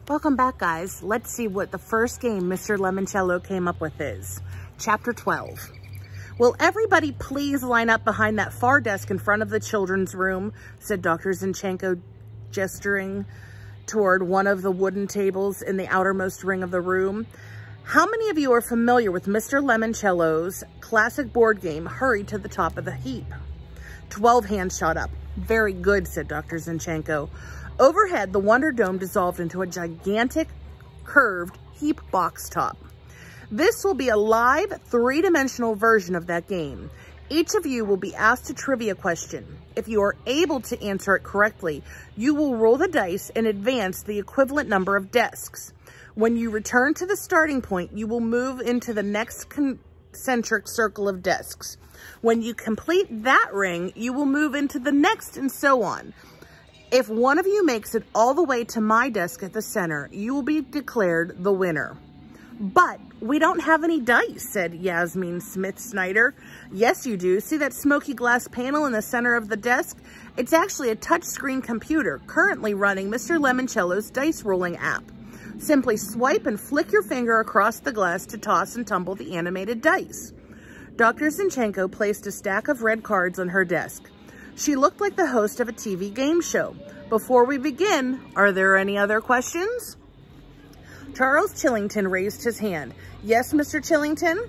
Welcome back, guys. Let's see what the first game Mr. Lemoncello came up with is. Chapter 12. Will everybody please line up behind that far desk in front of the children's room, said Dr. Zinchenko, gesturing toward one of the wooden tables in the outermost ring of the room. How many of you are familiar with Mr. Lemoncello's classic board game, Hurry to the Top of the Heap? 12 hands shot up. Very good, said Dr. Zinchenko. Overhead, the Wonder Dome dissolved into a gigantic, curved heap box top. This will be a live, three-dimensional version of that game. Each of you will be asked a trivia question. If you are able to answer it correctly, you will roll the dice and advance the equivalent number of desks. When you return to the starting point, you will move into the next concentric circle of desks. When you complete that ring, you will move into the next, and so on. If one of you makes it all the way to my desk at the center, you will be declared the winner. But we don't have any dice, said Yasmin Smith-Snyder. Yes, you do. See that smoky glass panel in the center of the desk? It's actually a touchscreen computer currently running Mr. Lemoncello's dice rolling app. Simply swipe and flick your finger across the glass to toss and tumble the animated dice. Dr. Zinchenko placed a stack of red cards on her desk. She looked like the host of a TV game show. Before we begin, are there any other questions? Charles Chillington raised his hand. Yes, Mr. Chillington?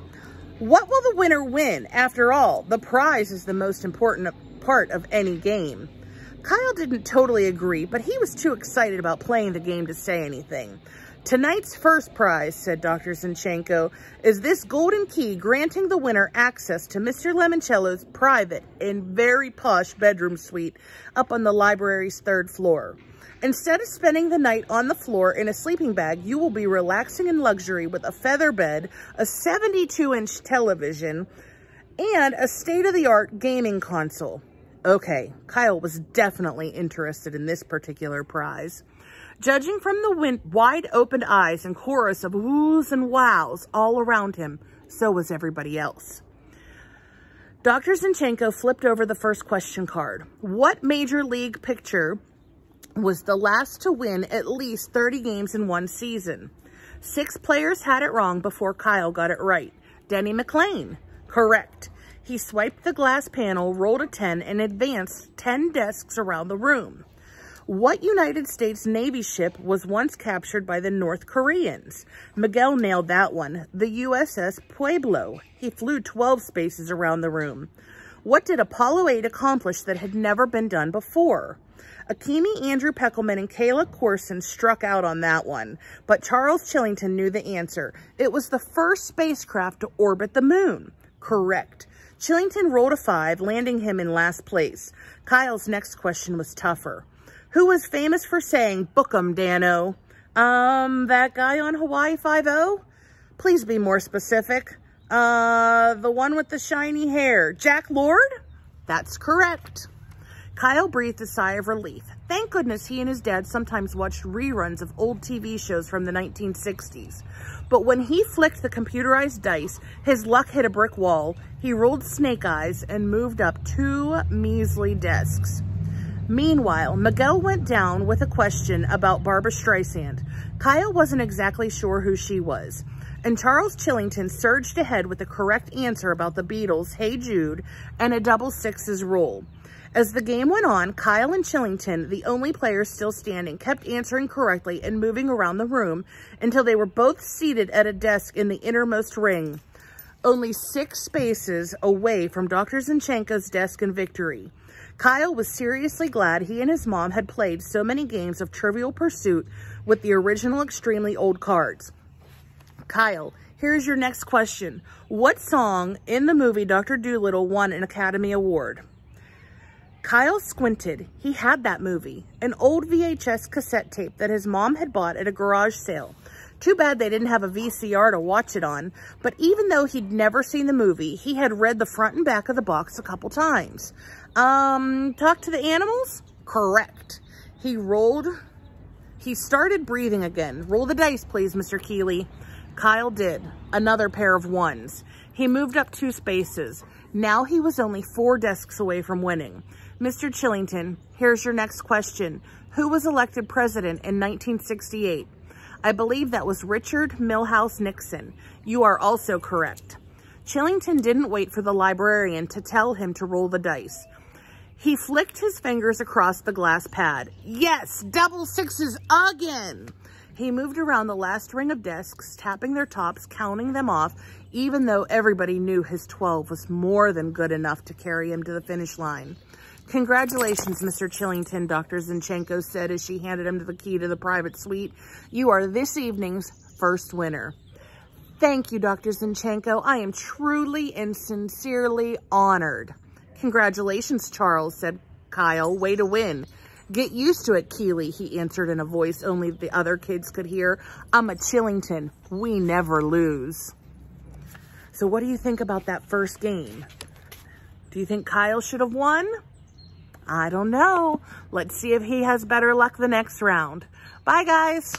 What will the winner win? After all, the prize is the most important part of any game. Kyle didn't totally agree, but he was too excited about playing the game to say anything. Tonight's first prize, said Dr. Zinchenko, is this golden key granting the winner access to Mr. Lemoncello's private and very posh bedroom suite up on the library's 3rd floor. Instead of spending the night on the floor in a sleeping bag, you will be relaxing in luxury with a feather bed, a 72-inch television, and a state-of-the-art gaming console. Okay, Kyle was definitely interested in this particular prize. Judging from the wide-opened eyes and chorus of oohs and wows all around him, so was everybody else. Dr. Zinchenko flipped over the first question card. What major league pitcher was the last to win at least 30 games in one season? 6 players had it wrong before Kyle got it right. Denny McLain. Correct. He swiped the glass panel, rolled a 10, and advanced 10 desks around the room. What United States Navy ship was once captured by the North Koreans? Miguel nailed that one. The USS Pueblo. He flew 12 spaces around the room. What did Apollo 8 accomplish that had never been done before? Akemi, Andrew Peckelman, and Kayla Corson struck out on that one, but Charles Chillington knew the answer. It was the first spacecraft to orbit the moon. Correct. Chillington rolled a 5, landing him in last place. Kyle's next question was tougher. Who was famous for saying, "Book 'em, Dano"? That guy on Hawaii Five-0? Please be more specific. The one with the shiny hair. Jack Lord? That's correct. Kyle breathed a sigh of relief. Thank goodness he and his dad sometimes watched reruns of old TV shows from the 1960s. But when he flicked the computerized dice, his luck hit a brick wall. He rolled snake eyes and moved up 2 measly desks. Meanwhile, Miguel went down with a question about Barbra Streisand. Kyle wasn't exactly sure who she was. And Charles Chillington surged ahead with the correct answer about the Beatles' Hey Jude and a double sixes roll. As the game went on, Kyle and Chillington, the only players still standing, kept answering correctly and moving around the room until they were both seated at a desk in the innermost ring, only 6 spaces away from Dr. Zinchenko's desk in victory. Kyle was seriously glad he and his mom had played so many games of Trivial Pursuit with the original extremely old cards. Kyle, here's your next question. What song in the movie Dr. Doolittle won an Academy Award? Kyle squinted. He had that movie, an old VHS cassette tape that his mom had bought at a garage sale. Too bad they didn't have a VCR to watch it on, but even though he'd never seen the movie, he had read the front and back of the box a couple times. Talk to the animals? Correct. He started breathing again. Roll the dice, please, Mr. Keeley. Kyle did. Another pair of 1s. He moved up 2 spaces. Now he was only 4 desks away from winning. Mr. Chillington, here's your next question. Who was elected president in 1968? I believe that was Richard Milhouse Nixon. You are also correct. Chillington didn't wait for the librarian to tell him to roll the dice. He flicked his fingers across the glass pad. Yes, double sixes again. He moved around the last ring of desks, tapping their tops, counting them off, even though everybody knew his 12 was more than good enough to carry him to the finish line. Congratulations, Mr. Chillington, Dr. Zinchenko said as she handed him the key to the private suite. You are this evening's first winner. Thank you, Dr. Zinchenko. I am truly and sincerely honored. Congratulations, Charles, said Kyle. Way to win. Get used to it, Keeley, he answered in a voice only the other kids could hear. I'm a Chillington. We never lose. So what do you think about that first game? Do you think Kyle should have won? I don't know. Let's see if he has better luck the next round. Bye, guys.